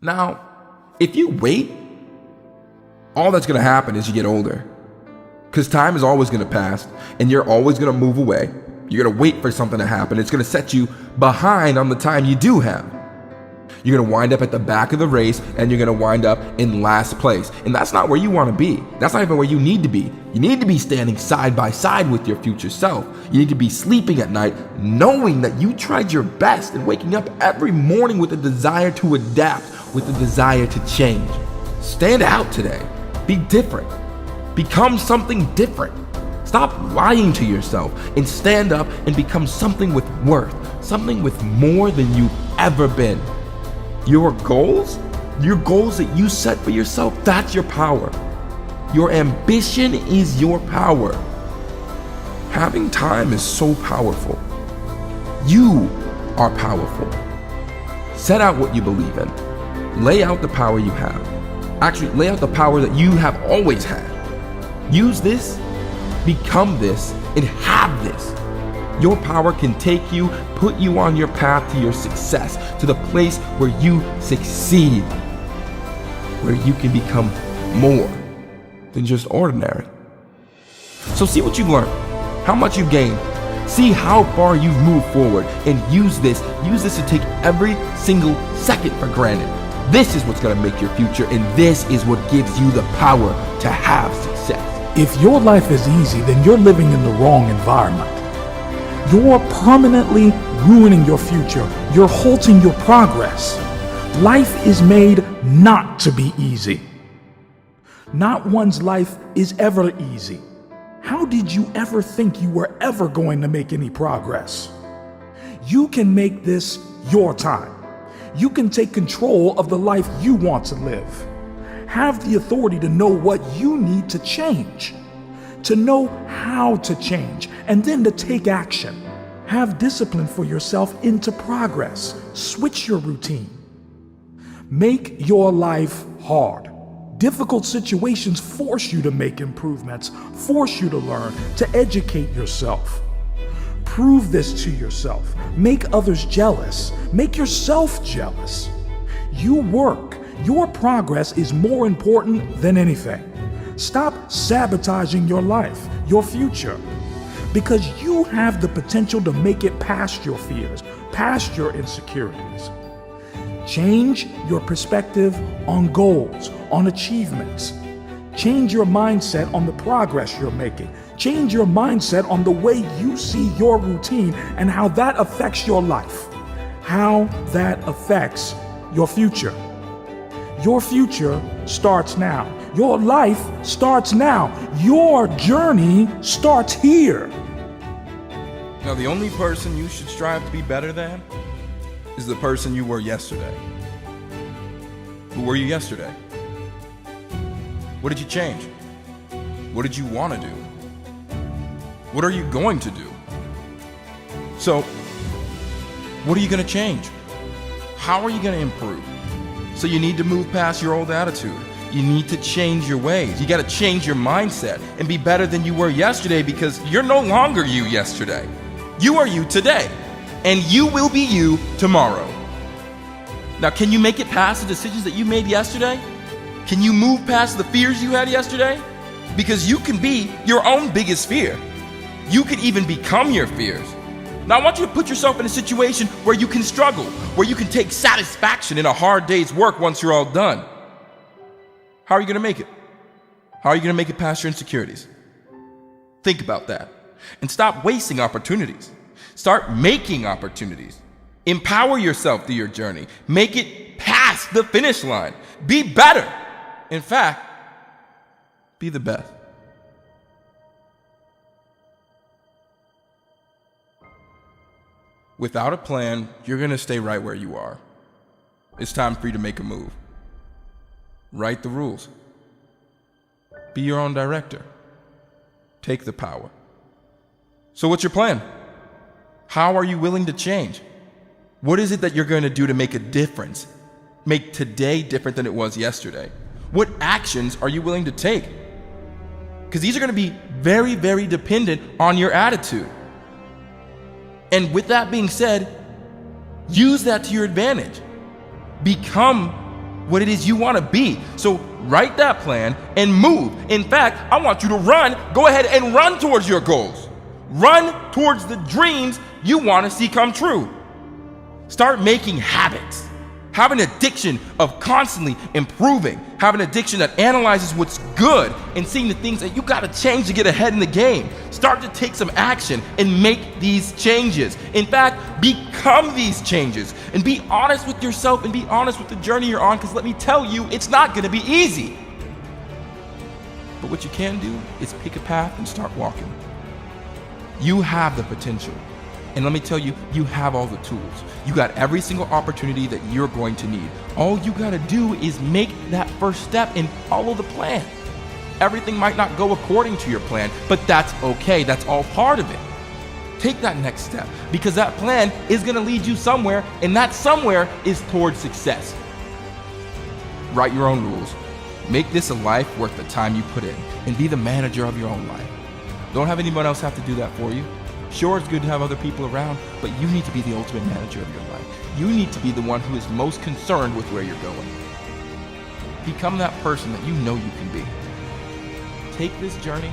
Now, if you wait, all that's going to happen is you get older. Because time is always going to pass, and you're always going to move away. You're going to wait for something to happen. It's going to set you behind on the time you do have. You're going to wind up at the back of the race, and you're going to wind up in last place. And that's not where you want to be. That's not even where you need to be. You need to be standing side by side with your future self. You need to be sleeping at night knowing that you tried your best and waking up every morning with a desire to adapt, with a desire to change. Stand out today. Be different. Become something different. Stop lying to yourself and stand up and become something with worth, something with more than you've ever been. Your goals that you set for yourself, that's your power. Your ambition is your power. Having time is so powerful. You are powerful. Set out what you believe in. Lay out the power you have. Actually, lay out the power that you have always had. Use this, become this, and have this. Your power can take you, put you on your path to your success, to the place where you succeed, where you can become more than just ordinary. So see what you've learned, how much you've gained, see how far you've moved forward, and use this to take every single second for granted. This is what's going to make your future, and this is what gives you the power to have success. If your life is easy, then you're living in the wrong environment. You're permanently ruining your future. You're halting your progress. Life is made not to be easy. Not one's life is ever easy. How did you ever think you were ever going to make any progress? You can make this your time. You can take control of the life you want to live. Have the authority to know what you need to change, to know how to change, and then to take action. Have discipline for yourself into progress. Switch your routine. Make your life hard. Difficult situations force you to make improvements, force you to learn, to educate yourself. Prove this to yourself. Make others jealous. Make yourself jealous. You work. Your progress is more important than anything. Stop sabotaging your life, your future, because you have the potential to make it past your fears, past your insecurities. Change your perspective on goals, on achievements. Change your mindset on the progress you're making. Change your mindset on the way you see your routine and how that affects your life, how that affects your future. Your future starts now. Your life starts now. Your journey starts here. Now, the only person you should strive to be better than is the person you were yesterday. Who were you yesterday? What did you change? What did you want to do? What are you going to do? So, what are you going to change? How are you going to improve? So you need to move past your old attitude. You need to change your ways. You got to change your mindset and be better than you were yesterday, because you're no longer you yesterday. You are you today, and you will be you tomorrow. Now, can you make it past the decisions that you made yesterday? Can you move past the fears you had yesterday? Because you can be your own biggest fear. You can even become your fears. Now, I want you to put yourself in a situation where you can struggle, where you can take satisfaction in a hard day's work once you're all done. How are you going to make it? How are you going to make it past your insecurities? Think about that. And stop wasting opportunities. Start making opportunities. Empower yourself through your journey. Make it past the finish line. Be better. In fact, be the best. Without a plan, you're going to stay right where you are. It's time for you to make a move. Write the rules. Be your own director. Take the power. So what's your plan? How are you willing to change? What is it that you're going to do to make a difference? Make today different than it was yesterday? What actions are you willing to take? Because these are going to be very, very dependent on your attitude. And with that being said, use that to your advantage. Become what it is you want to be. So write that plan and move. In fact, I want you to run. Go ahead and run towards your goals. Run towards the dreams you want to see come true. Start making habits. Have an addiction of constantly improving. Have an addiction that analyzes what's good and seeing the things that you got to change to get ahead in the game. Start to take some action and make these changes. In fact, become these changes and be honest with yourself and be honest with the journey you're on, because let me tell you, it's not going to be easy. But what you can do is pick a path and start walking. You have the potential. And let me tell you, you have all the tools. You got every single opportunity that you're going to need. All you got to do is make that first step and follow the plan. Everything might not go according to your plan, but that's okay. That's all part of it. Take that next step, because that plan is going to lead you somewhere, and that somewhere is towards success. Write your own rules. Make this a life worth the time you put in, and be the manager of your own life. Don't have anyone else have to do that for you. Sure, it's good to have other people around, but you need to be the ultimate manager of your life. You need to be the one who is most concerned with where you're going. Become that person that you know you can be. Take this journey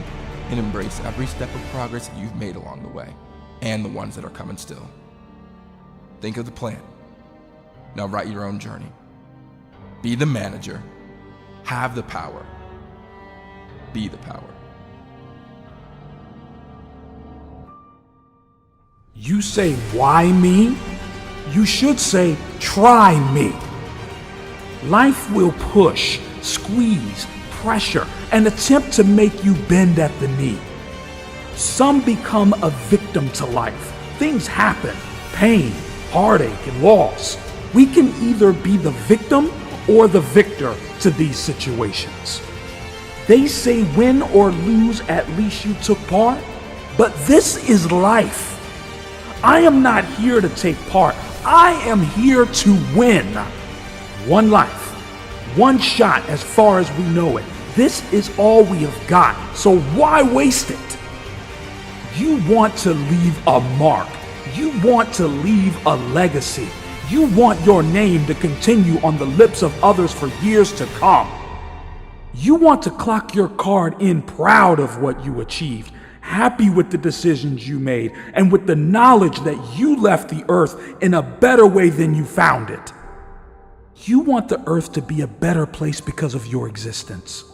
and embrace every step of progress that you've made along the way, and the ones that are coming still. Think of the plan. Now write your own journey. Be the manager. Have the power. Be the power. You say, why me? You should say, try me. Life will push, squeeze, pressure, and attempt to make you bend at the knee. Some become a victim to life. Things happen, pain, heartache, and loss. We can either be the victim or the victor to these situations. They say win or lose, at least you took part. But this is life. I am not here to take part. I am here to win. One life, one shot as far as we know it. This is all we have got, so why waste it? You want to leave a mark. You want to leave a legacy. You want your name to continue on the lips of others for years to come. You want to clock your card in proud of what you achieved, happy with the decisions you made, and with the knowledge that you left the earth in a better way than you found it. You want the earth to be a better place because of your existence.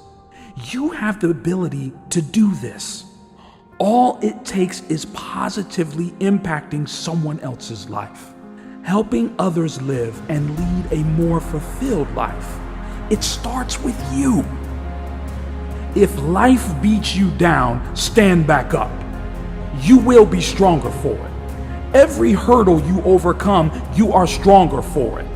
You have the ability to do this. All it takes is positively impacting someone else's life, helping others live and lead a more fulfilled life. It starts with you. If life beats you down, stand back up. You will be stronger for it. Every hurdle you overcome, you are stronger for it.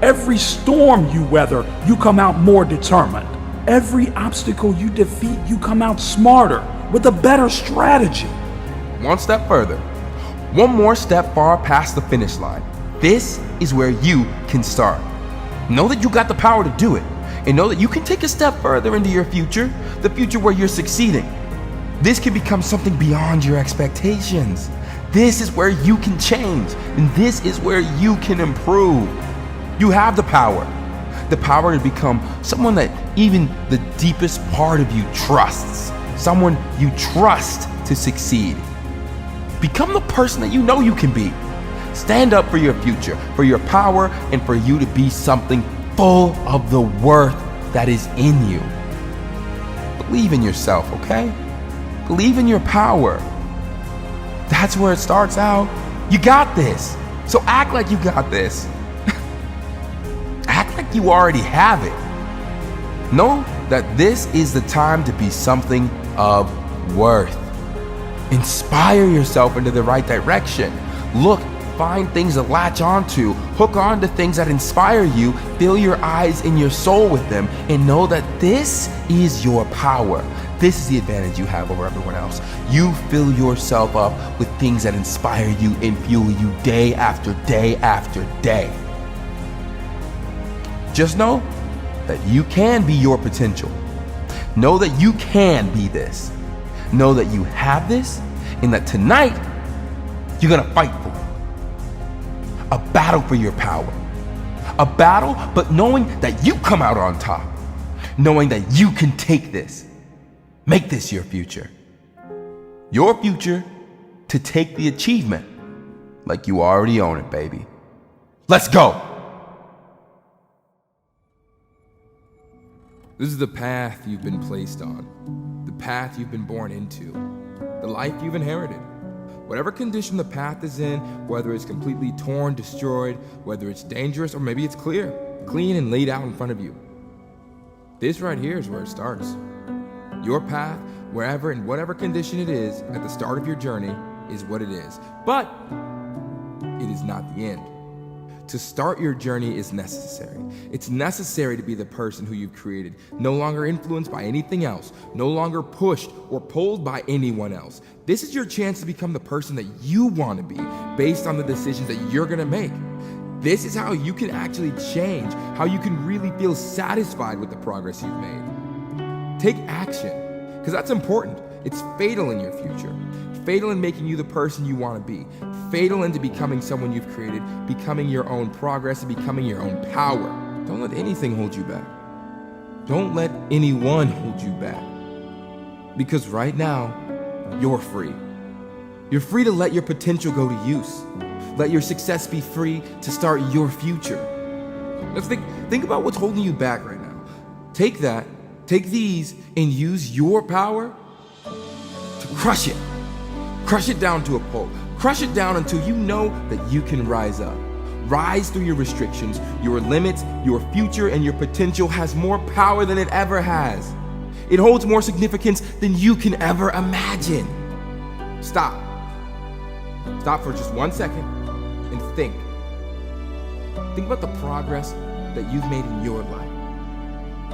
Every storm you weather, you come out more determined. Every obstacle you defeat, you come out smarter, with a better strategy. One step further. One more step far past the finish line. This is where you can start. Know that you got the power to do it. And know that you can take a step further into your future, the future where you're succeeding. This can become something beyond your expectations. This is where you can change, and this is where you can improve. You have the power to become someone that even the deepest part of you trusts, someone you trust to succeed. Become the person that you know you can be. Stand up for your future, for your power, and for you to be something full of the worth that is in you. Believe in yourself, okay? Believe in your power. That's where it starts out. You got this. So act like you got this. Act like you already have it. Know that this is the time to be something of worth. Inspire yourself into the right direction. Look, find things to latch onto, hook on to things that inspire you, fill your eyes and your soul with them, and know that this is your power. This is the advantage you have over everyone else. You fill yourself up with things that inspire you and fuel you day after day after day. Just know that you can be your potential. Know that you can be this. Know that you have this, and that tonight you're gonna fight for it. A battle for your power, a battle, but knowing that you come out on top, knowing that you can take this, make this your future to take the achievement like you already own it, baby. Let's go. This is the path you've been placed on, the path you've been born into, the life you've inherited. Whatever condition the path is in, whether it's completely torn, destroyed, whether it's dangerous, or maybe it's clear, clean and laid out in front of you. This right here is where it starts. Your path, wherever and whatever condition it is at the start of your journey, is what it is. But it is not the end. To start your journey is necessary. It's necessary to be the person who you've created, no longer influenced by anything else, no longer pushed or pulled by anyone else. This is your chance to become the person that you want to be based on the decisions that you're going to make. This is how you can actually change, how you can really feel satisfied with the progress you've made. Take action, because that's important. It's fatal in your future, fatal in making you the person you want to be, fatal into becoming someone you've created, becoming your own progress, and becoming your own power. Don't let anything hold you back. Don't let anyone hold you back. Because right now, you're free. You're free to let your potential go to use. Let your success be free to start your future. Let's think about what's holding you back right now. Take these, and use your power to crush it. Crush it down to a pulp. Crush it down until you know that you can rise up. Rise through your restrictions, your limits, your future, and your potential has more power than it ever has. It holds more significance than you can ever imagine. Stop. Stop for just 1 second and think. Think about the progress that you've made in your life.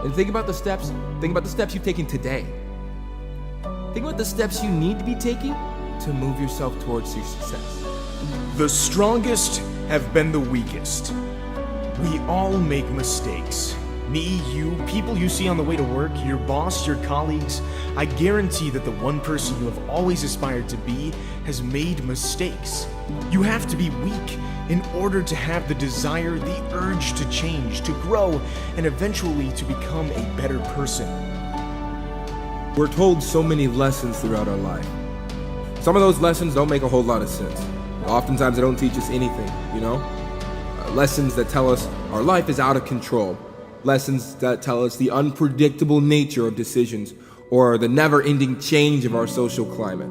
And think about the steps you've taken today. Think about the steps you need to be taking to move yourself towards your success. The strongest have been the weakest. We all make mistakes. Me, you, people you see on the way to work, your boss, your colleagues. I guarantee that the one person you have always aspired to be has made mistakes. You have to be weak in order to have the desire, the urge to change, to grow, and eventually to become a better person. We're told so many lessons throughout our life. Some of those lessons don't make a whole lot of sense. Oftentimes they don't teach us anything, lessons that tell us our life is out of control. Lessons that tell us the unpredictable nature of decisions or the never-ending change of our social climate.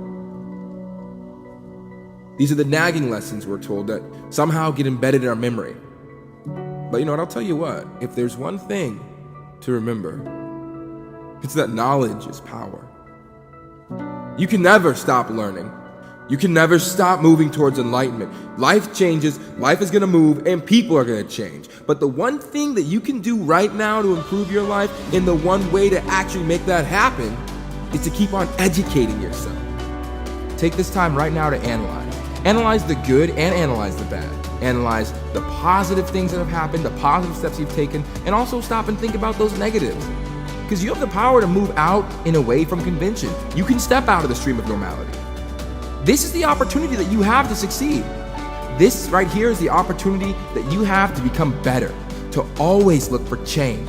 These are the nagging lessons we're told that somehow get embedded in our memory. But you know what, I'll tell you what, if there's one thing to remember, it's that knowledge is power. You can never stop learning. You can never stop moving towards enlightenment. Life changes, life is gonna move, and people are gonna change. But the one thing that you can do right now to improve your life, and the one way to actually make that happen, is to keep on educating yourself. Take this time right now to analyze. Analyze the good and analyze the bad. Analyze the positive things that have happened, the positive steps you've taken, and also stop and think about those negatives. Because you have the power to move out and away from convention. You can step out of the stream of normality. This is the opportunity that you have to succeed. This right here is the opportunity that you have to become better, to always look for change.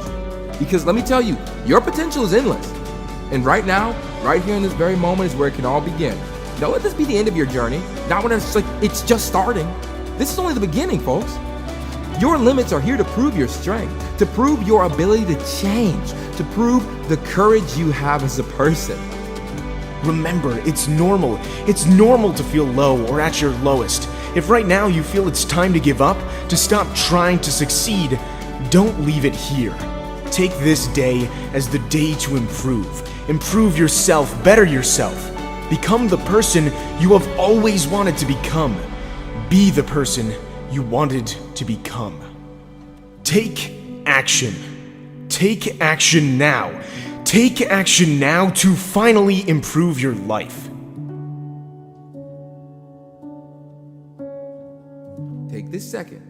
Because let me tell you, your potential is endless. And right now, right here in this very moment is where it can all begin. Don't let this be the end of your journey. Not when it's just starting. This is only the beginning, folks. Your limits are here to prove your strength, to prove your ability to change, to prove the courage you have as a person. Remember, it's normal. It's normal to feel low or at your lowest. If right now you feel it's time to give up, to stop trying to succeed, don't leave it here. Take this day as the day to improve. Improve yourself, better yourself. Become the person you have always wanted to become. Be the person you wanted to become. Take action. Take action now. Take action now to finally improve your life. Take this second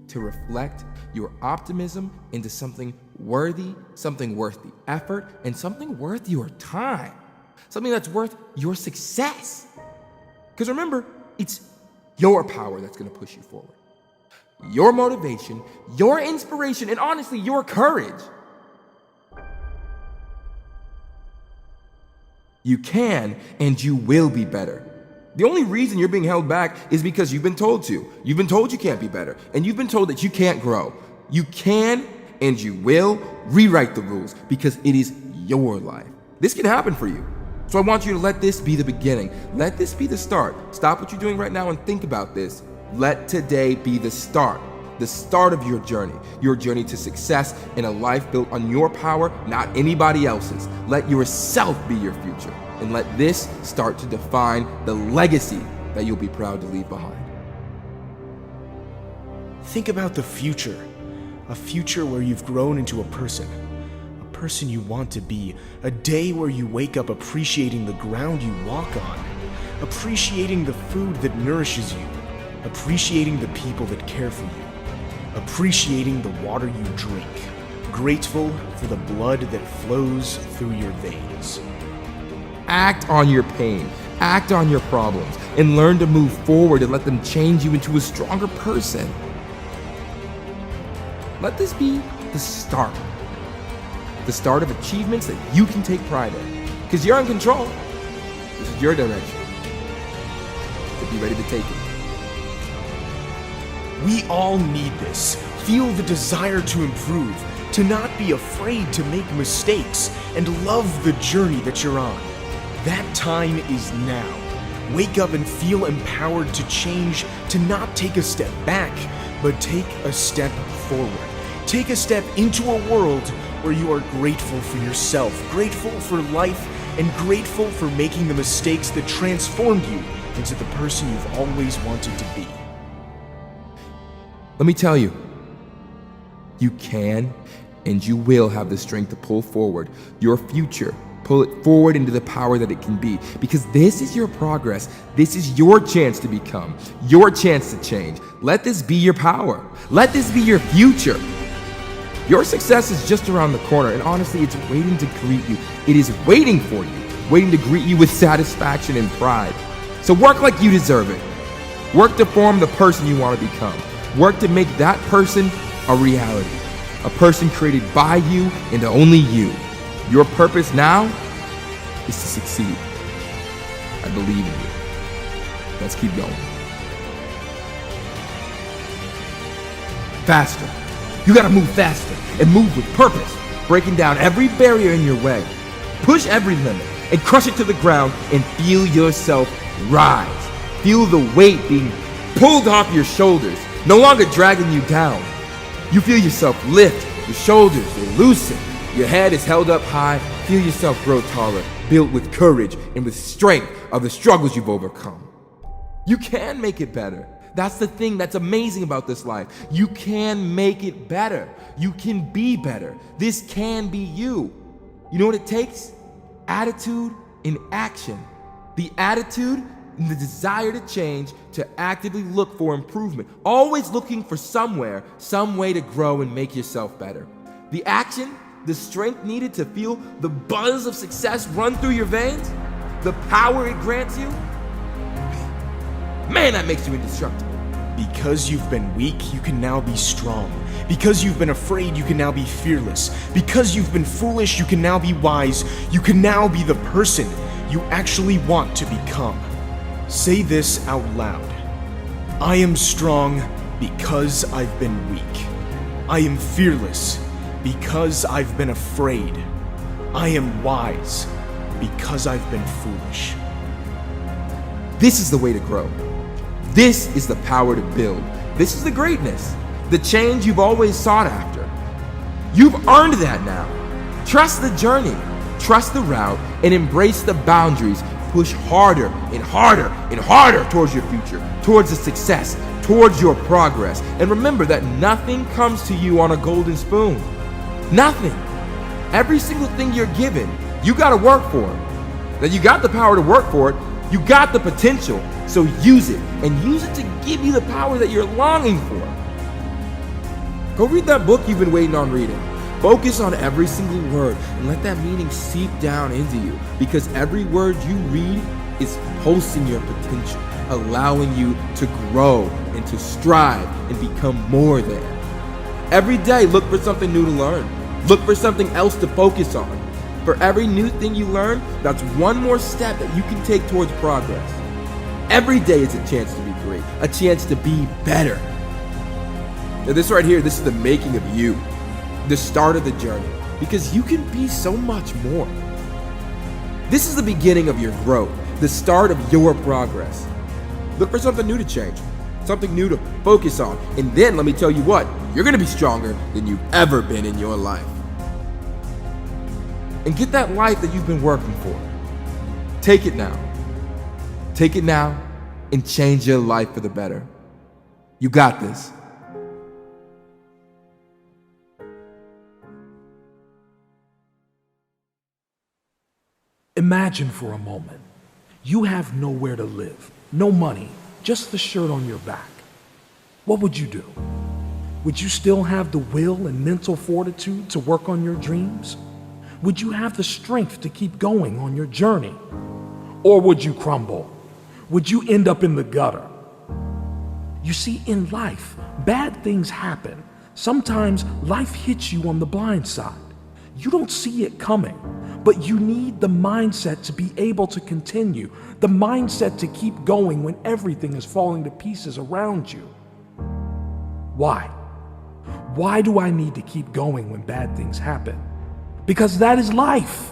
to reflect your optimism into something worthy, something worth the effort, and something worth your time. Something that's worth your success. Because remember, it's your power that's going to push you forward. your motivation, your inspiration, and honestly, your courage. You can and you will be better. The only reason you're being held back is because you've been told to. You've been told you can't be better, and you've been told that you can't grow. You can and you will rewrite the rules because it is your life. This can happen for you. So I want you to let this be the beginning. Let this be the start. Stop what you're doing right now and think about this. Let today be the start of your journey to success in a life built on your power, not anybody else's. Let yourself be your future, and let this start to define the legacy that you'll be proud to leave behind. Think about the future, a future where you've grown into a person you want to be, a day where you wake up appreciating the ground you walk on, appreciating the food that nourishes you, appreciating the people that care for you, appreciating the water you drink, grateful for the blood that flows through your veins. Act on your pain, act on your problems, and learn to move forward and let them change you into a stronger person. Let this be the start of achievements that you can take pride in, because you're in control. This is your direction. So be ready to take it. We all need this. Feel the desire to improve, to not be afraid to make mistakes, and love the journey that you're on. That time is now. Wake up and feel empowered to change, to not take a step back, but take a step forward. Take a step into a world where you are grateful for yourself, grateful for life, and grateful for making the mistakes that transformed you into the person you've always wanted to be. Let me tell you, you can and you will have the strength to pull forward your future, pull it forward into the power that it can be, because this is your progress. This is your chance to become, your chance to change. Let this be your power. Let this be your future. Your success is just around the corner, and honestly, it's waiting to greet you. It is waiting for you, waiting to greet you with satisfaction and pride. So work like you deserve it. Work to form the person you want to become. Work to make that person a reality, a person created by you and only you. Your purpose now is to succeed. I believe in you. Let's keep going. Faster. You gotta move faster and move with purpose, breaking down every barrier in your way. Push every limit and crush it to the ground and feel yourself rise. Feel the weight being pulled off your shoulders, no longer dragging you down. You feel yourself lift, your shoulders are loosen, your head is held up high. Feel yourself grow taller, built with courage and with strength of the struggles you've overcome. You can make it better. That's the thing that's amazing about this life. You can make it better. You can be better. This can be you. You know what it takes? Attitude and action. The attitude and the desire to change, to actively look for improvement. Always looking for somewhere, some way to grow and make yourself better. The action, the strength needed to feel the buzz of success run through your veins, the power it grants you. Man, that makes you indestructible. Because you've been weak, you can now be strong. Because you've been afraid, you can now be fearless. Because you've been foolish, you can now be wise. You can now be the person you actually want to become. Say this out loud. I am strong because I've been weak. I am fearless because I've been afraid. I am wise because I've been foolish. This is the way to grow. This is the power to build. This is the greatness, the change you've always sought after. You've earned that now. Trust the journey, trust the route, and embrace the boundaries. Push harder and harder and harder towards your future, towards the success, towards your progress. And remember that nothing comes to you on a golden spoon. Nothing. Every single thing you're given, you gotta work for it. Now you got the power to work for it. You got the potential, so use it, and use it to give you the power that you're longing for. Go read that book you've been waiting on reading. Focus on every single word and let that meaning seep down into you, because every word you read is pulsing your potential, allowing you to grow, and to strive and become more than. Every day, look for something new to learn. Look for something else to focus on. For every new thing you learn, that's one more step that you can take towards progress. Every day is a chance to be great, a chance to be better. Now this right here, this is the making of you, the start of the journey, because you can be so much more. This is the beginning of your growth, the start of your progress. Look for something new to change, something new to focus on, and then let me tell you what, you're gonna be stronger than you've ever been in your life. And get that life that you've been working for. Take it now. Take it now and change your life for the better. You got this. Imagine for a moment, you have nowhere to live, no money, just the shirt on your back. What would you do? Would you still have the will and mental fortitude to work on your dreams? Would you have the strength to keep going on your journey? Or would you crumble? Would you end up in the gutter? You see, in life, bad things happen. Sometimes life hits you on the blind side. You don't see it coming, but you need the mindset to be able to continue, the mindset to keep going when everything is falling to pieces around you. Why? Why do I need to keep going when bad things happen? Because that is life.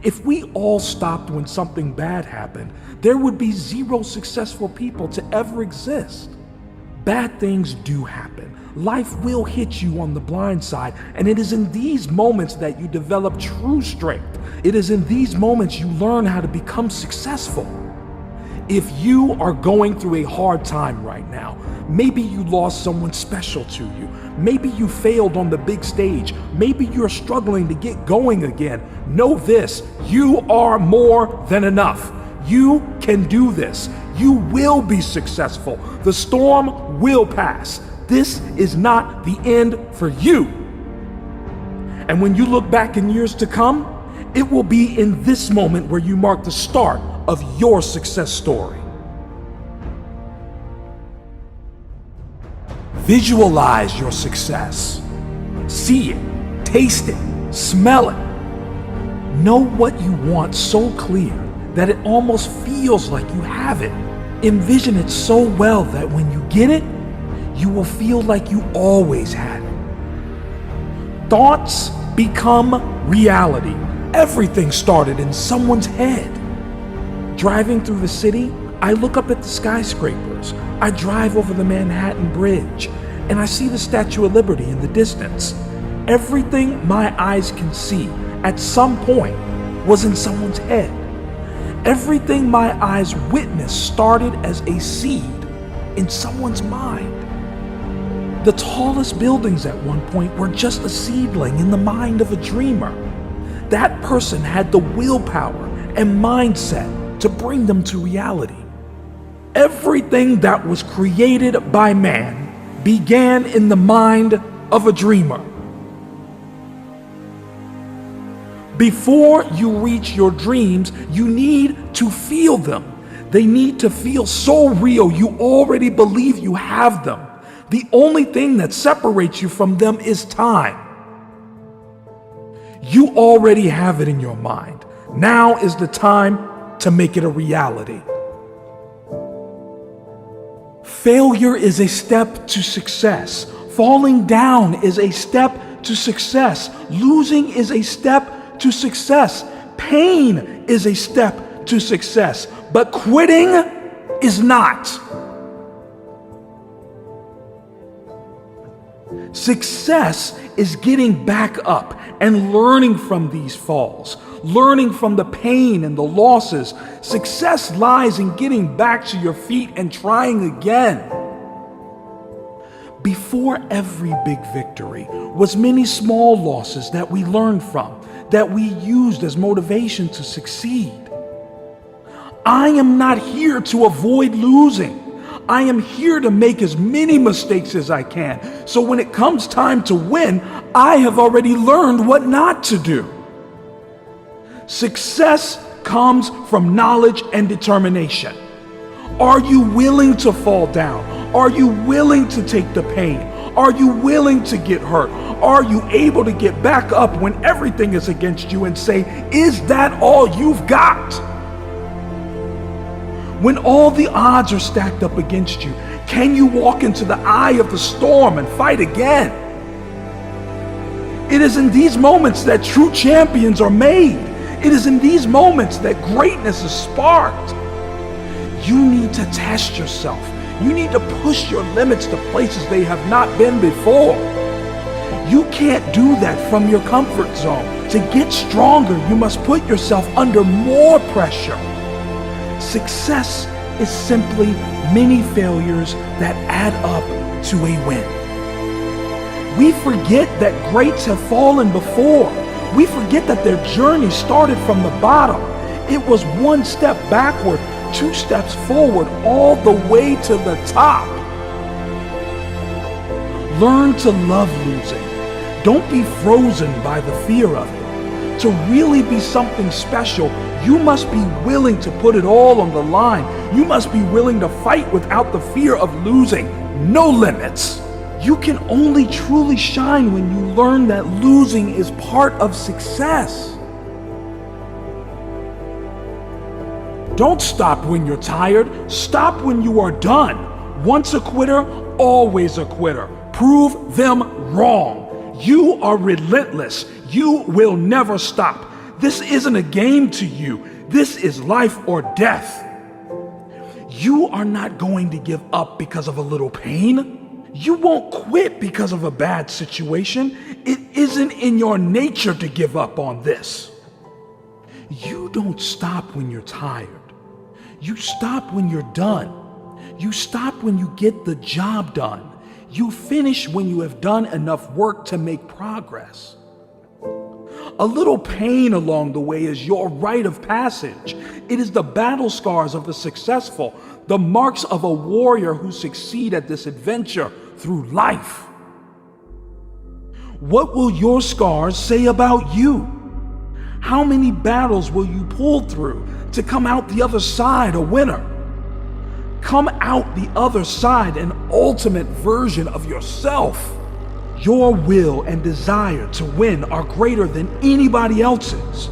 If we all stopped when something bad happened, there would be zero successful people to ever exist. Bad things do happen. Life will hit you on the blind side, and it is in these moments that you develop true strength. It is in these moments you learn how to become successful. If you are going through a hard time right now, maybe you lost someone special to you, maybe you failed on the big stage, maybe you're struggling to get going again, know this: you are more than enough. You can do this. You will be successful. The storm will pass. This is not the end for you. And when you look back in years to come, it will be in this moment where you mark the start of your success story. Visualize your success. See it, taste it, smell it. Know what you want so clear that it almost feels like you have it. Envision it so well that when you get it, you will feel like you always had it. Thoughts become reality. Everything started in someone's head. Driving through the city, I look up at the skyscrapers. I drive over the Manhattan Bridge, and I see the Statue of Liberty in the distance. Everything my eyes can see at some point was in someone's head. Everything my eyes witnessed started as a seed in someone's mind. The tallest buildings at one point were just a seedling in the mind of a dreamer. That person had the willpower and mindset to bring them to reality. Everything that was created by man began in the mind of a dreamer. Before you reach your dreams, you need to feel them. They need to feel so real you already believe you have them. The only thing that separates you from them is time. You already have it in your mind. Now is the time to make it a reality. Failure is a step to success. Falling down is a step to success. Losing is a step to success. Pain is a step to success. But quitting is not. Success is getting back up and learning from these falls, learning from the pain and the losses. Success lies in getting back to your feet and trying again. Before every big victory was many small losses that we learned from, that we used as motivation to succeed. I am not here to avoid losing. I am here to make as many mistakes as I can, so when it comes time to win, I have already learned what not to do. Success comes from knowledge and determination. Are you willing to fall down? Are you willing to take the pain? Are you willing to get hurt? Are you able to get back up when everything is against you and say, is that all you've got? When all the odds are stacked up against you, can you walk into the eye of the storm and fight again? It is in these moments that true champions are made. It is in these moments that greatness is sparked. You need to test yourself. You need to push your limits to places they have not been before. You can't do that from your comfort zone. To get stronger, you must put yourself under more pressure. Success is simply many failures that add up to a win. We forget that greats have fallen before. We forget that their journey started from the bottom. It was one step backward, 2 steps forward, all the way to the top. Learn to love losing. Don't be frozen by the fear of it. To really be something special, you must be willing to put it all on the line. You must be willing to fight without the fear of losing. No limits. You can only truly shine when you learn that losing is part of success. Don't stop when you're tired. Stop when you are done. Once a quitter, always a quitter. Prove them wrong. You are relentless. You will never stop. This isn't a game to you. This is life or death. You are not going to give up because of a little pain. You won't quit because of a bad situation. It isn't in your nature to give up on this. You don't stop when you're tired. You stop when you're done. You stop when you get the job done. You finish when you have done enough work to make progress. A little pain along the way is your rite of passage. It is the battle scars of the successful, the marks of a warrior who succeed at this adventure through life. What will your scars say about you? How many battles will you pull through to come out the other side a winner? Come out the other side an ultimate version of yourself. Your will and desire to win are greater than anybody else's.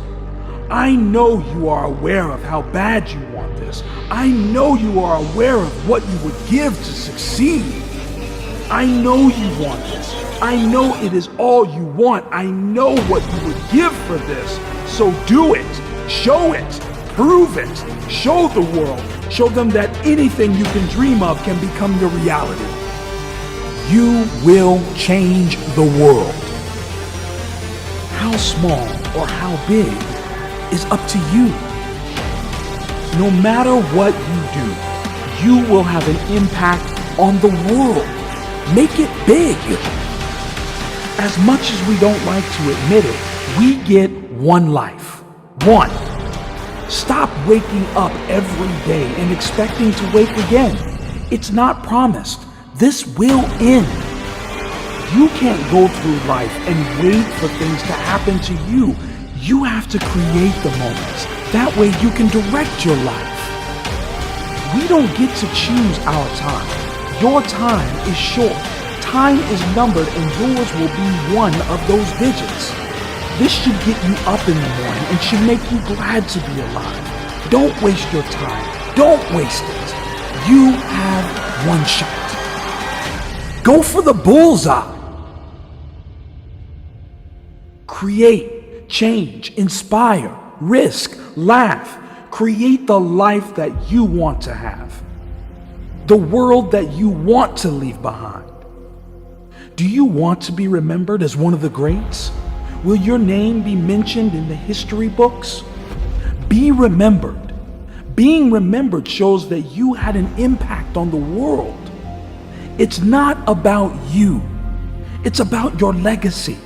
I know you are aware of how bad you want this. I know you are aware of what you would give to succeed. I know you want this. I know it is all you want. I know what you would give for this. So do it. Show it. Prove it. Show the world. Show them that anything you can dream of can become your reality. You will change the world. How small or how big is up to you. No matter what you do, you will have an impact on the world. Make it big. As much as we don't like to admit it, we get one life. One. Stop waking up every day and expecting to wake again. It's not promised. This will end. You can't go through life and wait for things to happen to you. You have to create the moments. That way you can direct your life. We don't get to choose our time. Your time is short. Time is numbered and yours will be one of those digits. This should get you up in the morning and should make you glad to be alive. Don't waste your time. Don't waste it. You have one shot. Go for the bullseye. Create, change, inspire, risk, laugh. Create the life that you want to have. The world that you want to leave behind. Do you want to be remembered as one of the greats? Will your name be mentioned in the history books? Be remembered. Being remembered shows that you had an impact on the world. It's not about you. It's about your legacy.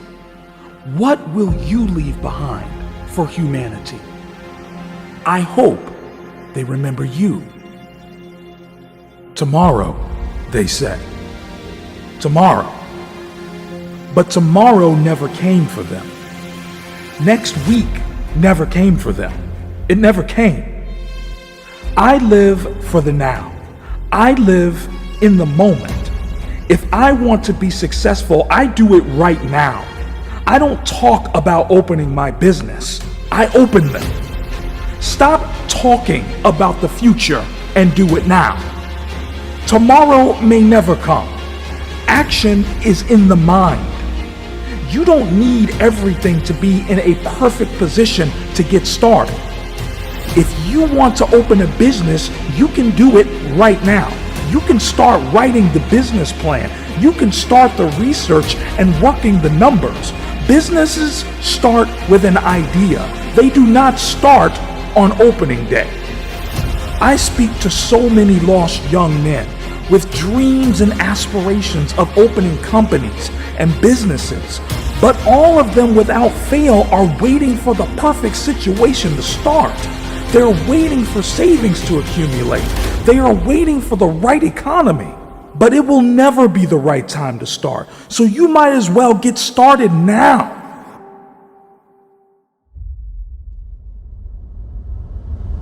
What will you leave behind for humanity? I hope they remember you. Tomorrow, they said. Tomorrow. But tomorrow never came for them. Next week never came for them. It never came. I live for the now. I live in the moment. If I want to be successful, I do it right now. I don't talk about opening my business. I open them. Stop talking about the future and do it now. Tomorrow may never come. Action is in the mind. You don't need everything to be in a perfect position to get started. If you want to open a business, you can do it right now. You can start writing the business plan. You can start the research and working the numbers. Businesses start with an idea. They do not start on opening day. I speak to so many lost young men with dreams and aspirations of opening companies and businesses, but all of them without fail are waiting for the perfect situation to start. They're waiting for savings to accumulate. They are waiting for the right economy, but it will never be the right time to start. So you might as well get started now.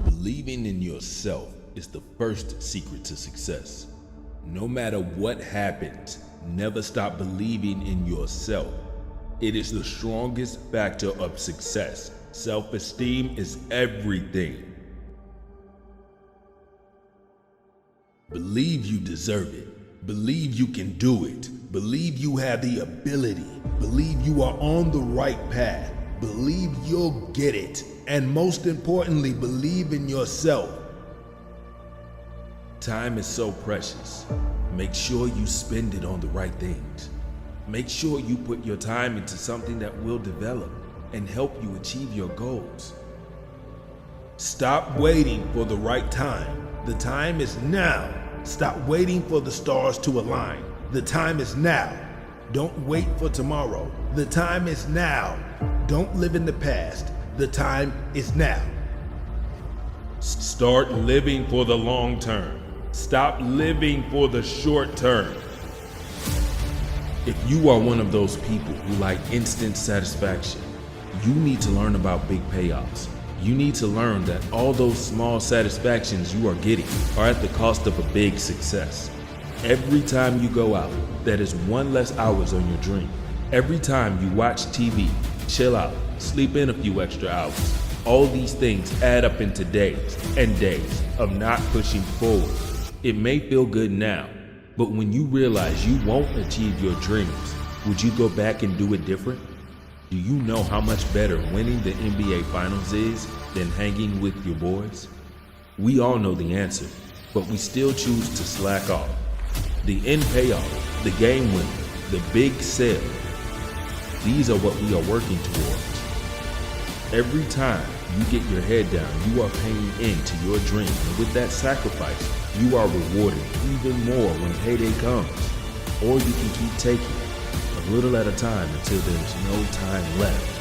Believing in yourself is the first secret to success. No matter what happens, never stop believing in yourself. It is the strongest factor of success. Self-esteem is everything. Believe you deserve it. Believe you can do it. Believe you have the ability. Believe you are on the right path. Believe you'll get it. And most importantly, believe in yourself. Time is so precious. Make sure you spend it on the right things. Make sure you put your time into something that will develop and help you achieve your goals. Stop waiting for the right time. The time is now. Stop waiting for the stars to align. The time is now. Don't wait for tomorrow. The time is now. Don't live in the past. The time is now. Start living for the long term. Stop living for the short term. If you are one of those people who like instant satisfaction, you need to learn about big payoffs. You need to learn that all those small satisfactions you are getting are at the cost of a big success. Every time you go out, that is one less hours on your dream. Every time you watch TV, chill out, sleep in a few extra hours, all these things add up into days and days of not pushing forward. It may feel good now, but when you realize you won't achieve your dreams, would you go back and do it different? Do you know how much better winning the NBA Finals is than hanging with your boys? We all know the answer, but we still choose to slack off. The end payoff, the game winner, the big sale, these are what we are working towards. Every time you get your head down, you are paying into your dream, and with that sacrifice, you are rewarded even more when payday comes. Or you can keep taking a little at a time until there's no time left.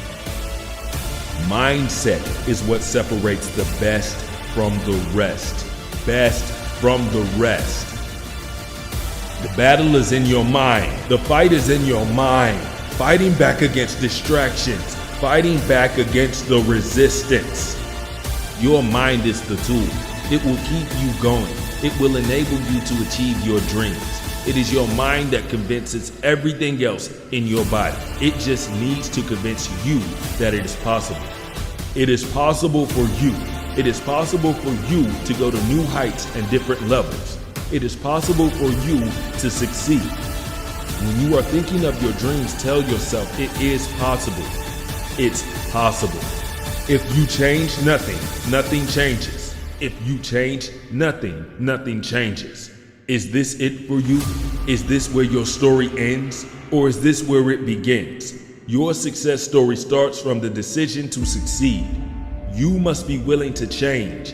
Mindset is what separates the best from the rest. Best from the rest. The battle is in your mind. The fight is in your mind. Fighting back against distractions. Fighting back against the resistance. Your mind is the tool. It will keep you going. It will enable you to achieve your dreams. It is your mind that convinces everything else in your body. It just needs to convince you that it is possible. It is possible for you. It is possible for you to go to new heights and different levels. It is possible for you to succeed. When you are thinking of your dreams, tell yourself it is possible. It's possible. If you change nothing, nothing changes. If you change nothing, nothing changes. Is this it for you? Is this where your story ends? Or is this where it begins? Your success story starts from the decision to succeed. You must be willing to change.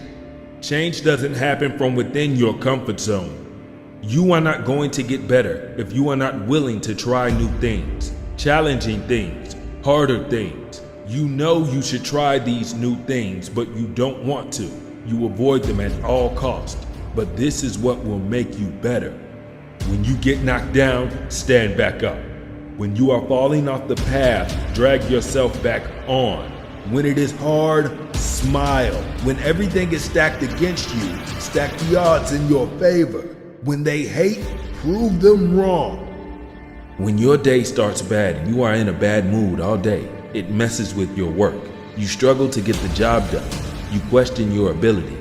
Change doesn't happen from within your comfort zone. You are not going to get better if you are not willing to try new things, challenging things, harder things. You know you should try these new things, but you don't want to. You avoid them at all costs. But this is what will make you better. When you get knocked down, stand back up. When you are falling off the path, drag yourself back on. When it is hard, Smile. When everything is stacked against you, stack the odds in your favor. When they hate, prove them wrong. When your day starts bad and you are in a bad mood all day, it messes with your work. You struggle to get the job done. You question your ability.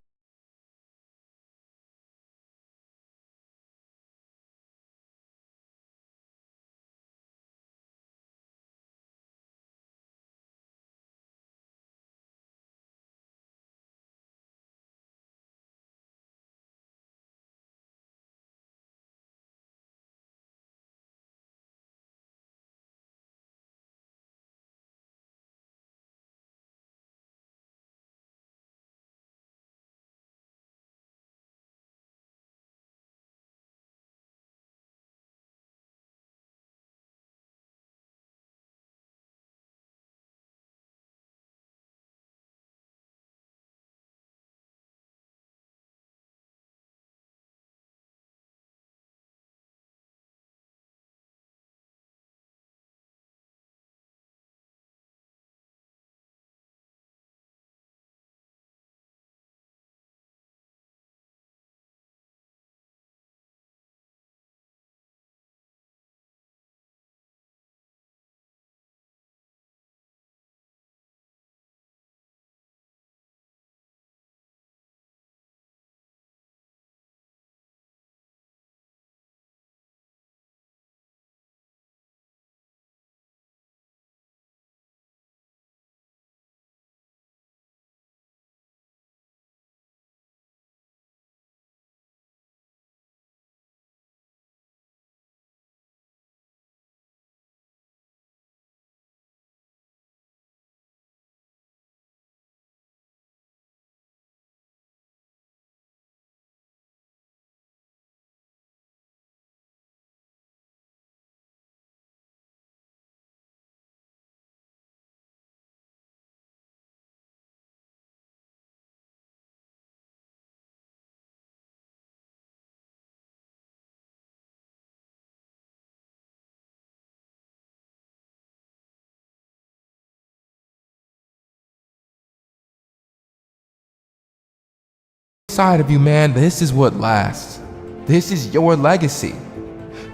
Side of you, man, this is what lasts. This is your legacy.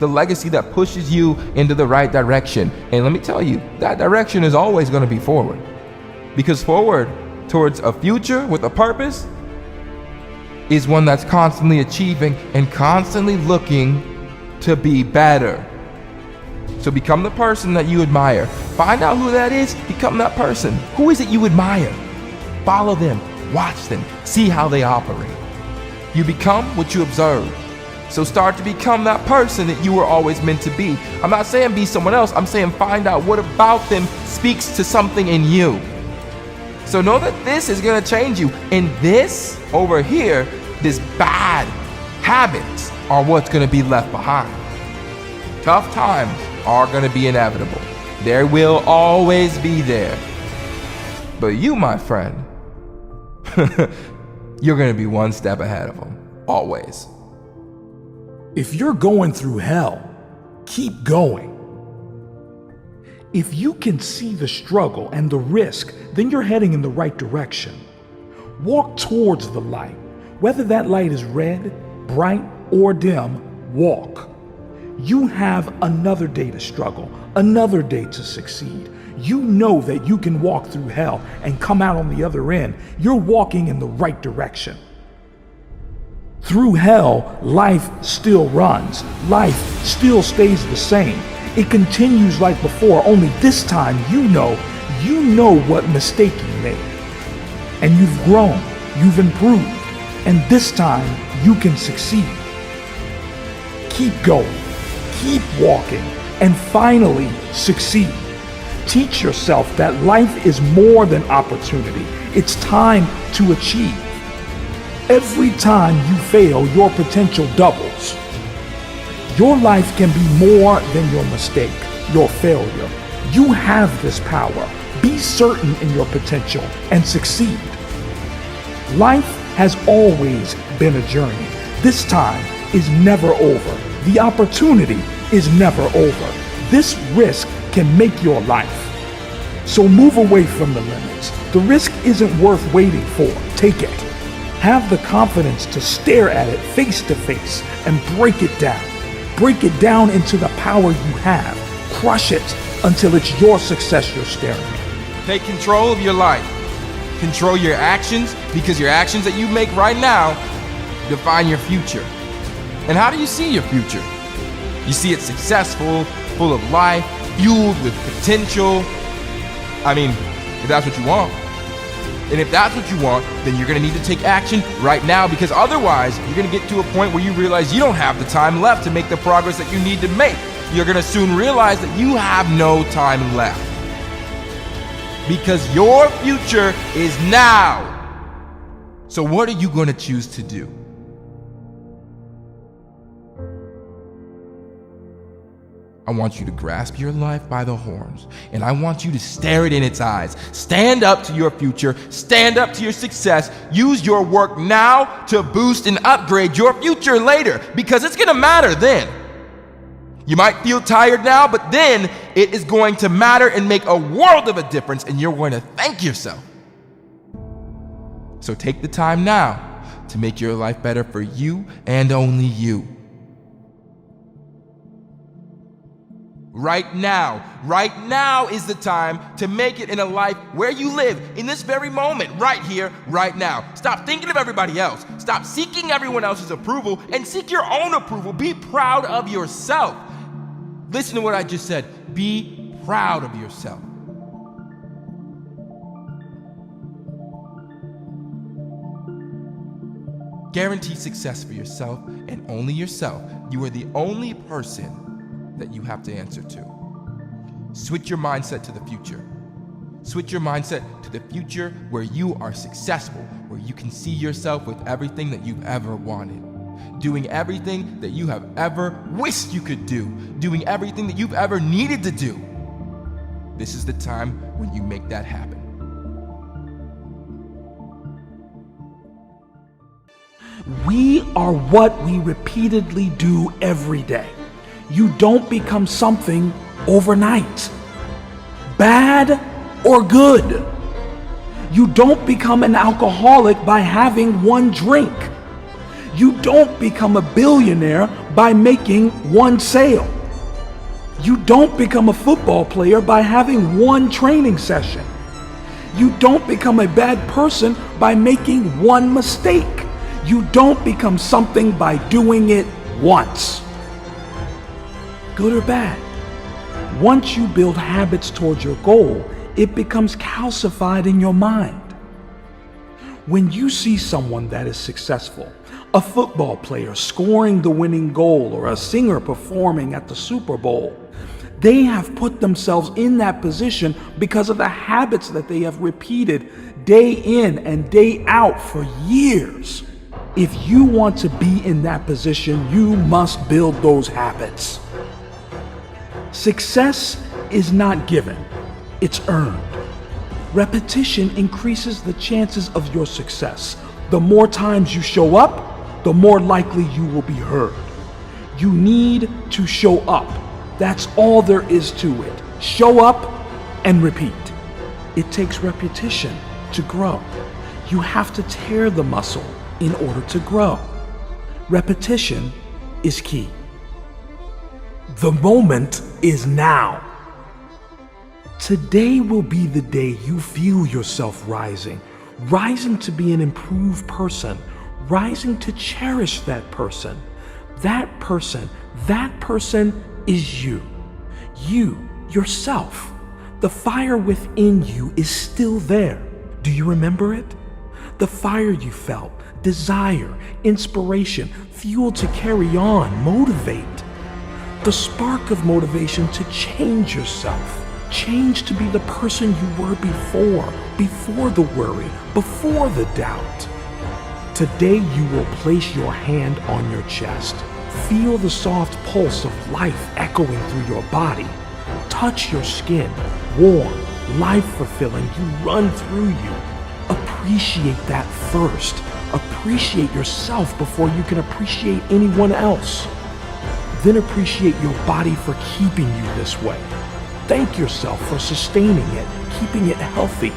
The legacy that pushes you into the right direction. And let me tell you, that direction is always going to be forward. Because forward towards a future with a purpose is one that's constantly achieving and constantly looking to be better. So become the person that you admire. Find out who that is, become that person. Who is it you admire? Follow them. Watch them, see how they operate. You become what you observe. So start to become that person that you were always meant to be. I'm not saying be someone else, I'm saying find out what about them speaks to something in you. So know that this is gonna change you. And this over here, this bad habits are what's gonna be left behind. Tough times are gonna be inevitable. They will always be there. But you, my friend, you're going to be one step ahead of them, always. If you're going through hell, keep going. If you can see the struggle and the risk, then you're heading in the right direction. Walk towards the light. Whether that light is red, bright, or dim, walk. You have another day to struggle, another day to succeed. You know that you can walk through hell and come out on the other end. You're walking in the right direction. Through hell, life still runs. Life still stays the same. It continues like before, only this time you know what mistake you made. And you've grown, you've improved, and this time you can succeed. Keep going, keep walking, and finally succeed. Teach yourself that life is more than opportunity. It's time to achieve. Every time you fail, your potential doubles. Your life can be more than your mistake, your failure. You have this power. Be certain in your potential and succeed. Life has always been a journey. This time is never over. The opportunity is never over. This risk can make your life. So move away from the limits. The risk isn't worth waiting for. Take it. Have the confidence to stare at it face to face and break it down. Break it down into the power you have. Crush it until it's your success you're staring at. Take control of your life. Control your actions, because your actions that you make right now define your future. And how do you see your future? You see it successful, full of life, fueled with potential. I mean, if that's what you want. And if that's what you want, then you're gonna need to take action right now, because otherwise you're gonna get to a point where you realize you don't have the time left to make the progress that you need to make. You're gonna soon realize that you have no time left. Because your future is now. So what are you gonna choose to do? I want you to grasp your life by the horns, and I want you to stare it in its eyes. Stand up to your future, stand up to your success. Use your work now to boost and upgrade your future later, because it's gonna matter then. You might feel tired now, but then it is going to matter and make a world of a difference, and you're going to thank yourself. So take the time now to make your life better for you and only you. Right now is the time to make it in a life where you live, in this very moment, right here, right now. Stop thinking of everybody else. Stop seeking everyone else's approval and seek your own approval. Be proud of yourself. Listen to what I just said. Be proud of yourself. Guarantee success for yourself and only yourself. You are the only person that you have to answer to. Switch your mindset to the future. Switch your mindset to the future where you are successful, where you can see yourself with everything that you've ever wanted, doing everything that you have ever wished you could do, doing everything that you've ever needed to do. This is the time when you make that happen. We are what we repeatedly do every day. You don't become something overnight, bad or good. You don't become an alcoholic by having one drink. You don't become a billionaire by making one sale. You don't become a football player by having one training session. You don't become a bad person by making one mistake. You don't become something by doing it once. Good or bad. Once you build habits towards your goal, it becomes calcified in your mind. When you see someone that is successful, a football player scoring the winning goal or a singer performing at the Super Bowl, they have put themselves in that position because of the habits that they have repeated day in and day out for years. If you want to be in that position, you must build those habits. Success is not given, it's earned. Repetition increases the chances of your success. The more times you show up, the more likely you will be heard. You need to show up. That's all there is to it. Show up and repeat. It takes repetition to grow. You have to tear the muscle in order to grow. Repetition is key. The moment is now. Today will be the day you feel yourself rising to be an improved person, rising to cherish that person. That person is you. You, yourself. The fire within you is still there. Do you remember it? The fire you felt, desire, inspiration, fuel to carry on, motivate. The spark of motivation to change yourself. Change to be the person you were before the worry, before the doubt. Today you will place your hand on your chest. Feel the soft pulse of life echoing through your body. Touch your skin, warm, life-fulfilling. You run through you. Appreciate that first. Appreciate yourself before you can appreciate anyone else. Then appreciate your body for keeping you this way. Thank yourself for sustaining it, keeping it healthy.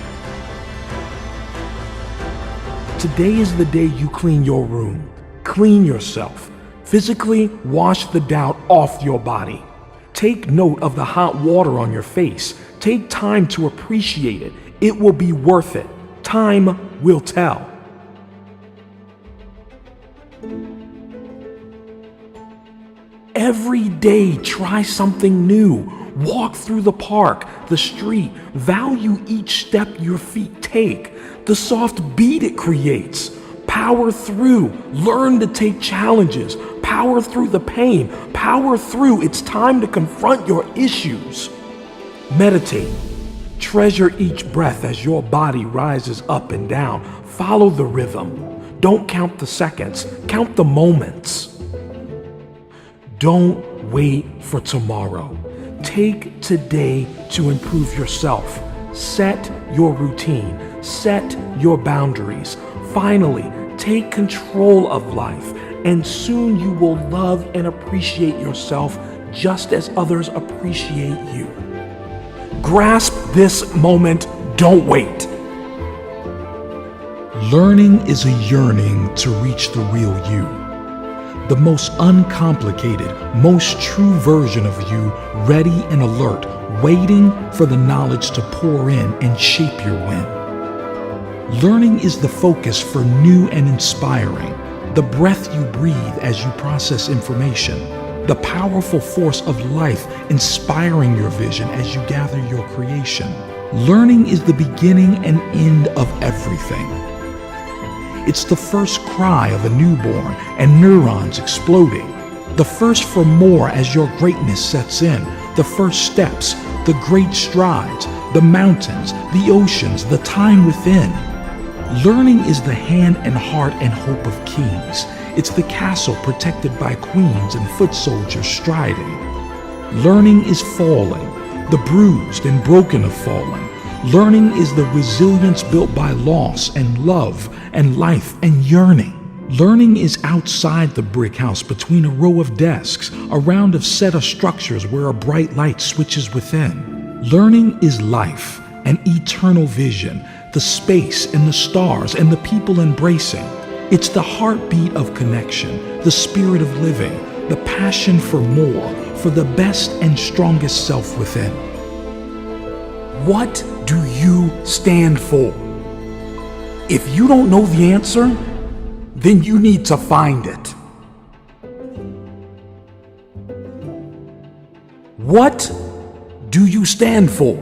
Today is the day you clean your room. Clean yourself. Physically wash the doubt off your body. Take note of the hot water on your face. Take time to appreciate it. It will be worth it. Time will tell. Every day, try something new. Walk through the park, the street. Value each step your feet take, the soft beat it creates. Power through. Learn to take challenges. Power through the pain. Power through. It's time to confront your issues. Meditate. Treasure each breath as your body rises up and down. Follow the rhythm. Don't count the seconds. Count the moments. Don't wait for tomorrow. Take today to improve yourself. Set your routine. Set your boundaries. Finally, take control of life, and soon you will love and appreciate yourself just as others appreciate you. Grasp this moment. Don't wait. Learning is a yearning to reach the real you. The most uncomplicated, most true version of you, ready and alert, waiting for the knowledge to pour in and shape your win. Learning is the focus for new and inspiring, the breath you breathe as you process information, the powerful force of life inspiring your vision as you gather your creation. Learning is the beginning and end of everything. It's the first cry of a newborn and neurons exploding. The first for more as your greatness sets in. The first steps, the great strides, the mountains, the oceans, the time within. Learning is the hand and heart and hope of kings. It's the castle protected by queens and foot soldiers striding. Learning is falling, the bruised and broken of falling. Learning is the resilience built by loss and love and life and yearning. Learning is outside the brick house between a row of desks, a round of set of structures where a bright light switches within. Learning is life, an eternal vision, the space and the stars and the people embracing. It's the heartbeat of connection, the spirit of living, the passion for more, for the best and strongest self within. What do you stand for? If you don't know the answer, then you need to find it. What do you stand for?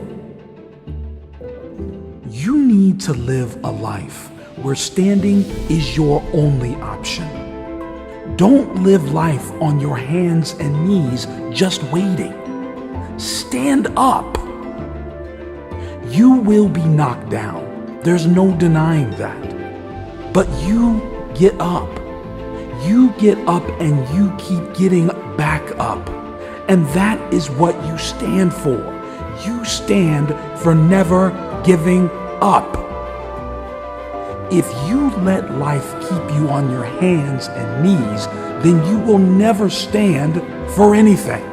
You need to live a life where standing is your only option. Don't live life on your hands and knees just waiting. Stand up. You will be knocked down. There's no denying that. But you get up. You get up and you keep getting back up. And that is what you stand for. You stand for never giving up. If you let life keep you on your hands and knees, then you will never stand for anything.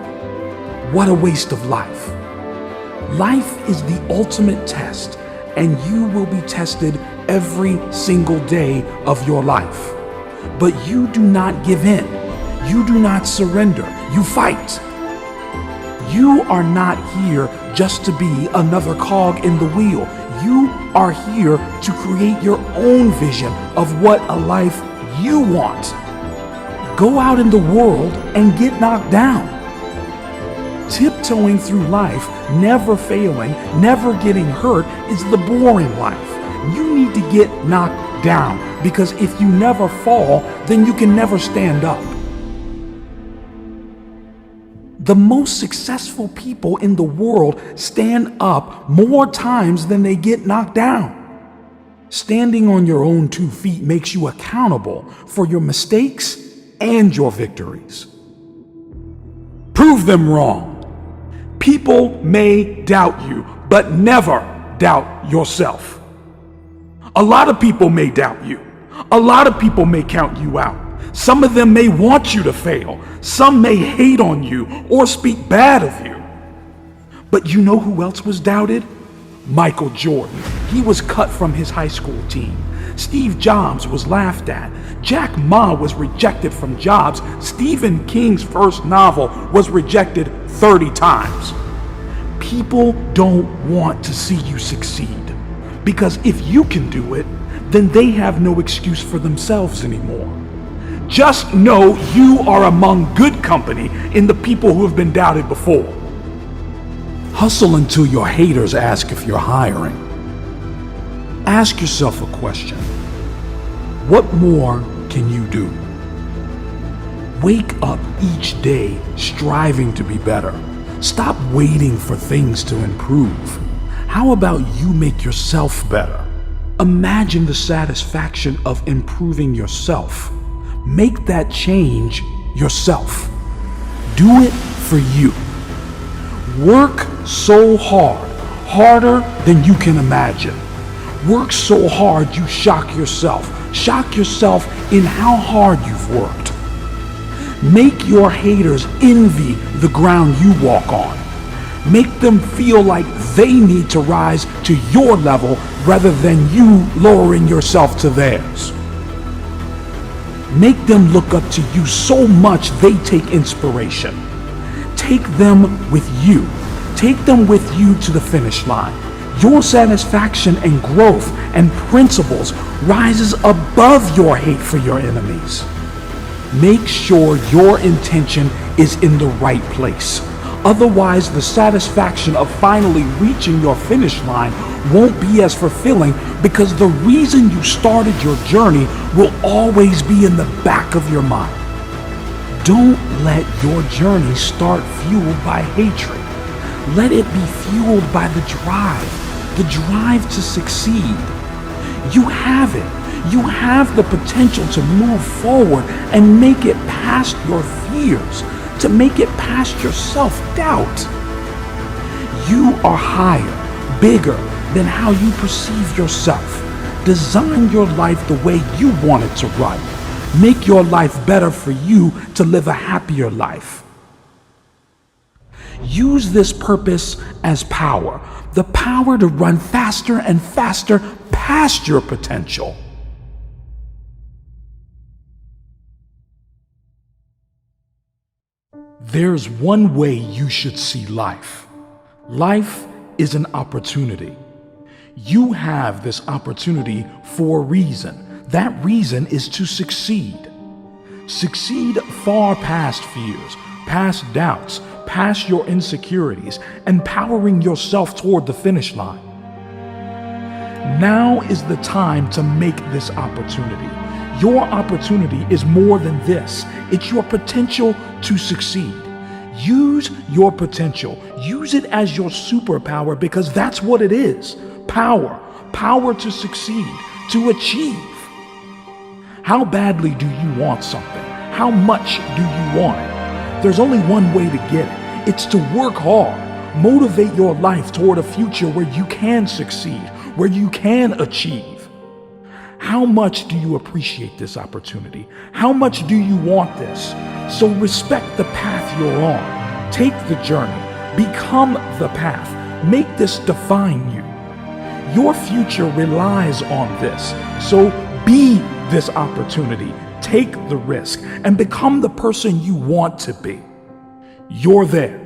What a waste of life. Life is the ultimate test, and you will be tested every single day of your life. But you do not give in. You do not surrender. You fight. You are not here just to be another cog in the wheel. You are here to create your own vision of what a life you want. Go out in the world and get knocked down. Tiptoeing through life, never failing, never getting hurt is the boring life. You need to get knocked down, because if you never fall, then you can never stand up. The most successful people in the world stand up more times than they get knocked down. Standing on your own 2 feet makes you accountable for your mistakes and your victories. Prove them wrong. People may doubt you, but never doubt yourself. A lot of people may doubt you. A lot of people may count you out. Some of them may want you to fail. Some may hate on you or speak bad of you. But you know who else was doubted? Michael Jordan, he was cut from his high school team. Steve Jobs was laughed at. Jack Ma was rejected from jobs. Stephen King's first novel was rejected 30 times. People don't want to see you succeed, because if you can do it, then they have no excuse for themselves anymore. Just know you are among good company in the people who have been doubted before. Hustle until your haters ask if you're hiring. Ask yourself a question. What more can you do? Wake up each day striving to be better. Stop waiting for things to improve. How about you make yourself better? Imagine the satisfaction of improving yourself. Make that change yourself. Do it for you. Work so hard, harder than you can imagine. Work so hard you shock yourself. Shock yourself in how hard you've worked. Make your haters envy the ground you walk on. Make them feel like they need to rise to your level rather than you lowering yourself to theirs. Make them look up to you so much they take inspiration. Take them with you. Take them with you to the finish line. Your satisfaction and growth and principles rises above your hate for your enemies. Make sure your intention is in the right place. Otherwise, the satisfaction of finally reaching your finish line won't be as fulfilling, because the reason you started your journey will always be in the back of your mind. Don't let your journey start fueled by hatred. Let it be fueled by the drive to succeed. You have it. You have the potential to move forward and make it past your fears, to make it past your self-doubt. You are higher, bigger than how you perceive yourself. Design your life the way you want it to run. Make your life better for you to live a happier life. Use this purpose as power, the power to run faster and faster past your potential. There's one way you should see life. Life is an opportunity. You have this opportunity for a reason. That reason is to succeed. Succeed far past fears, past doubts, past your insecurities, and powering yourself toward the finish line. Now is the time to make this opportunity. Your opportunity is more than this. It's your potential to succeed. Use your potential. Use it as your superpower, because that's what it is. Power. Power to succeed, to achieve. How badly do you want something? How much do you want it? There's only one way to get it. It's to work hard. Motivate your life toward a future where you can succeed, where you can achieve. How much do you appreciate this opportunity? How much do you want this? So respect the path you're on. Take the journey. Become the path. Make this define you. Your future relies on this. So be this opportunity. Take the risk and become the person you want to be. You're there.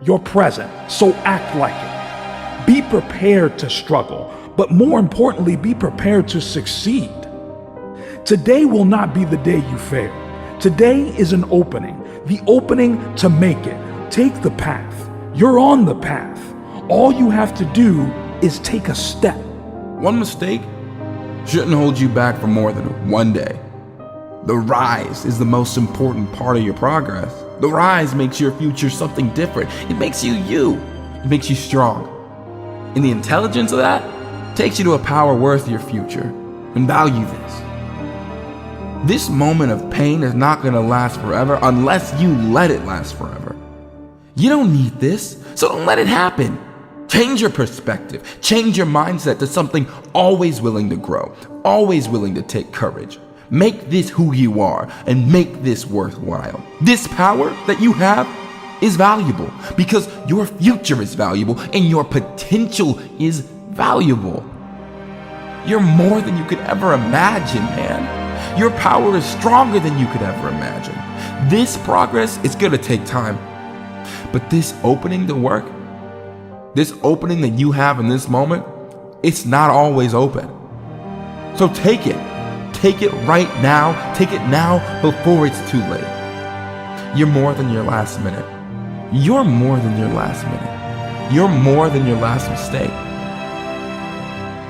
You're present. So act like it. Be prepared to struggle, but more importantly, be prepared to succeed. Today will not be the day you fail. Today is an opening, the opening to make it. Take the path. You're on the path. All you have to do is take a step. One mistake shouldn't hold you back for more than one day. The rise is the most important part of your progress. The rise makes your future something different. It makes you you. It makes you strong. And the intelligence of that takes you to a power worth your future. And value this. This moment of pain is not going to last forever unless you let it last forever. You don't need this, so don't let it happen. Change your perspective. Change your mindset to something always willing to grow, always willing to take courage. Make this who you are and make this worthwhile. This power that you have, is valuable, because your future is valuable, and your potential is valuable. You're more than you could ever imagine, man. Your power is stronger than you could ever imagine. This progress is gonna take time. But this opening to work, this opening that you have in this moment, it's not always open. So take it. Take it right now. Take it now before it's too late. You're more than your last minute. You're more than your last minute. You're more than your last mistake.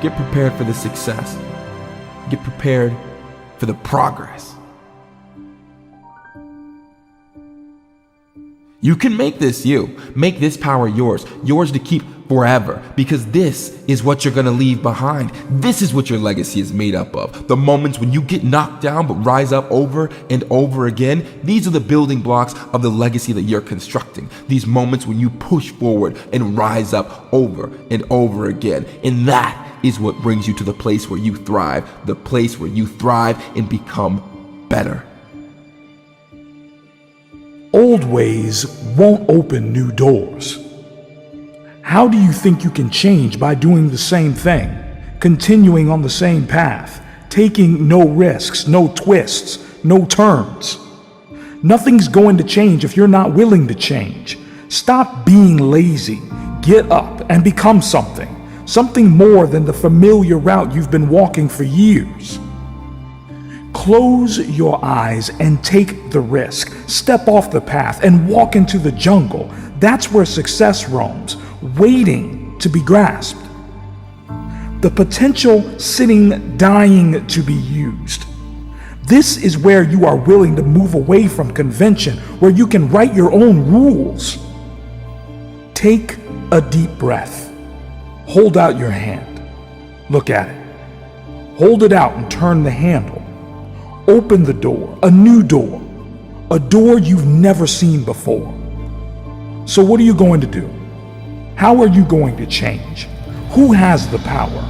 Get prepared for the success. Get prepared for the progress. You can make this you. Make this power yours. Yours to keep forever. Because this is what you're going to leave behind. This is what your legacy is made up of. The moments when you get knocked down but rise up over and over again. These are the building blocks of the legacy that you're constructing. These moments when you push forward and rise up over and over again. And that is what brings you to the place where you thrive. The place where you thrive and become better. Old ways won't open new doors. How do you think you can change by doing the same thing, continuing on the same path, taking no risks, no twists, no turns? Nothing's going to change if you're not willing to change. Stop being lazy. Get up and become something more than the familiar route you've been walking for years. Close your eyes and take the risk. Step off the path and walk into the jungle. That's where success roams, waiting to be grasped. The potential sitting, dying to be used. This is where you are willing to move away from convention, where you can write your own rules. Take a deep breath. Hold out your hand. Look at it. Hold it out and turn the handle. Open the door, a new door, a door you've never seen before. So what are you going to do? How are you going to change? Who has the power?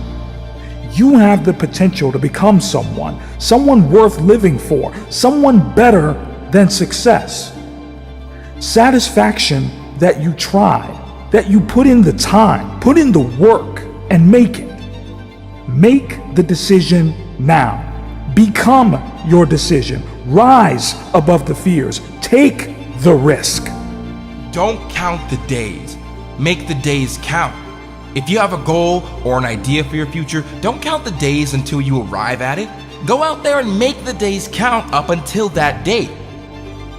You have the potential to become someone worth living for, someone better than success. Satisfaction that you tried, that you put in the time, put in the work, and make it. Make the decision now. Become your decision. Rise above the fears. Take the risk. Don't count the days. Make the days count. If you have a goal or an idea for your future, don't count the days until you arrive at it. Go out there and make the days count up until that date.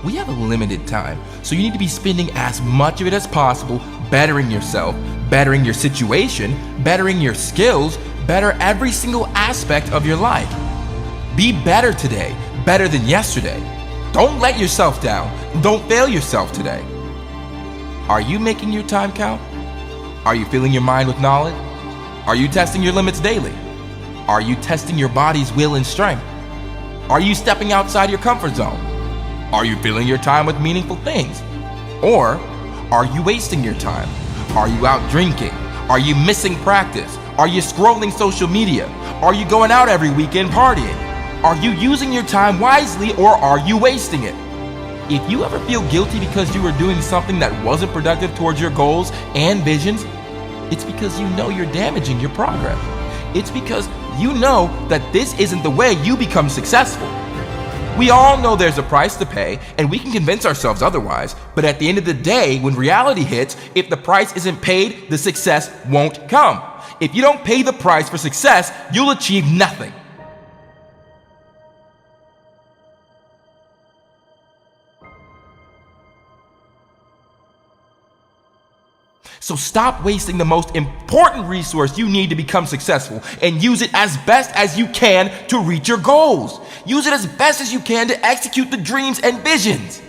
We have a limited time, so you need to be spending as much of it as possible bettering yourself, bettering your situation, bettering your skills, better every single aspect of your life. Be better today, better than yesterday. Don't let yourself down. Don't fail yourself today. Are you making your time count? Are you filling your mind with knowledge? Are you testing your limits daily? Are you testing your body's will and strength? Are you stepping outside your comfort zone? Are you filling your time with meaningful things? Or are you wasting your time? Are you out drinking? Are you missing practice? Are you scrolling social media? Are you going out every weekend partying? Are you using your time wisely, or are you wasting it? If you ever feel guilty because you were doing something that wasn't productive towards your goals and visions, it's because you know you're damaging your progress. It's because you know that this isn't the way you become successful. We all know there's a price to pay, and we can convince ourselves otherwise, but at the end of the day, when reality hits, if the price isn't paid, the success won't come. If you don't pay the price for success, you'll achieve nothing. So stop wasting the most important resource you need to become successful and use it as best as you can to reach your goals. Use it as best as you can to execute the dreams and visions.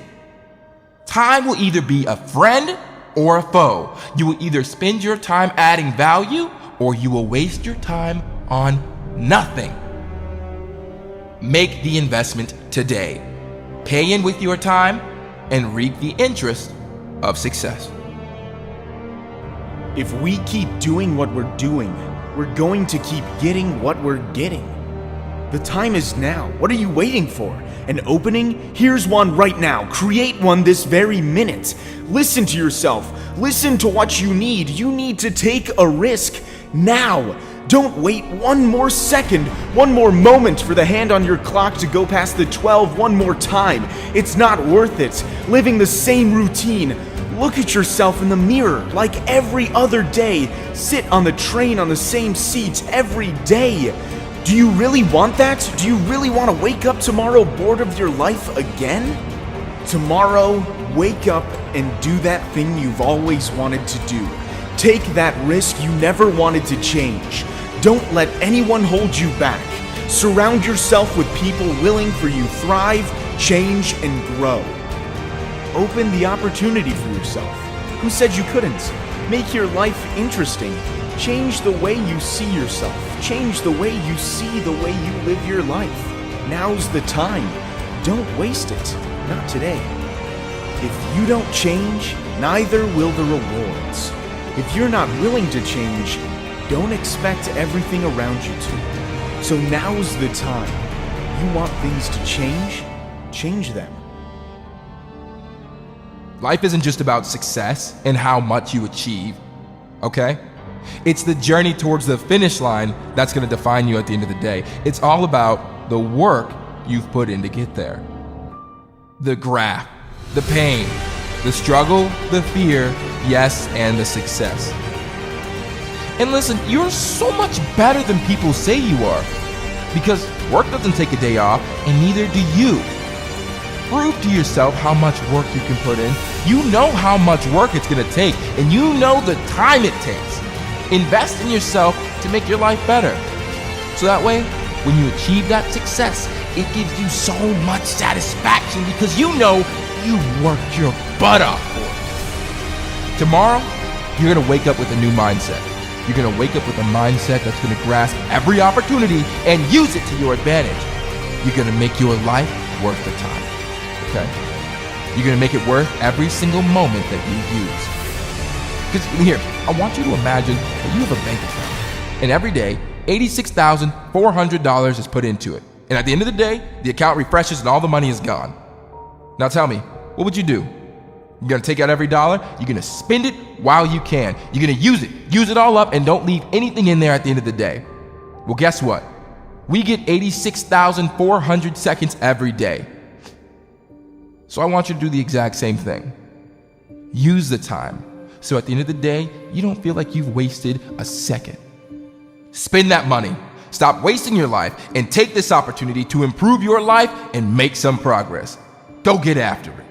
Time will either be a friend or a foe. You will either spend your time adding value or you will waste your time on nothing. Make the investment today. Pay in with your time and reap the interest of success. If we keep doing what we're doing, we're going to keep getting what we're getting. The time is now. What are you waiting for? An opening? Here's one right now. Create one this very minute. Listen to yourself. Listen to what you need. You need to take a risk now. Don't wait one more second, one more moment for the hand on your clock to go past the 12 one more time. It's not worth it. Living the same routine. Look at yourself in the mirror like every other day. Sit on the train on the same seat every day. Do you really want that? Do you really want to wake up tomorrow bored of your life again? Tomorrow, wake up and do that thing you've always wanted to do. Take that risk you never wanted to change. Don't let anyone hold you back. Surround yourself with people willing for you to thrive, change, and grow. Open the opportunity for yourself. Who said you couldn't? Make your life interesting. Change the way you see yourself. Change the way you see the way you live your life. Now's the time. Don't waste it. Not today. If you don't change, neither will the rewards. If you're not willing to change, don't expect everything around you to. So now's the time. You want things to change? Change them. Life isn't just about success and how much you achieve, okay? It's the journey towards the finish line that's going to define you at the end of the day. It's all about the work you've put in to get there. The graft, the pain, the struggle, the fear, yes, and the success. And listen, you're so much better than people say you are, because work doesn't take a day off, and neither do you. Prove to yourself how much work you can put in. You know how much work it's going to take, and you know the time it takes. Invest in yourself to make your life better. So that way, when you achieve that success, it gives you so much satisfaction because you know you worked your butt off for it. Tomorrow, you're going to wake up with a new mindset. You're going to wake up with a mindset that's going to grasp every opportunity and use it to your advantage. You're going to make your life worth the time. Okay? You're going to make it worth every single moment that you use. Because here, I want you to imagine that you have a bank account, and every day, $86,400 is put into it. And at the end of the day, the account refreshes and all the money is gone. Now tell me, what would you do? You're gonna take out every dollar, you're gonna spend it while you can. You're gonna use it all up, and don't leave anything in there at the end of the day. Well, guess what? We get 86,400 seconds every day. So I want you to do the exact same thing. Use the time. So at the end of the day, you don't feel like you've wasted a second. Spend that money. Stop wasting your life and take this opportunity to improve your life and make some progress. Go get after it.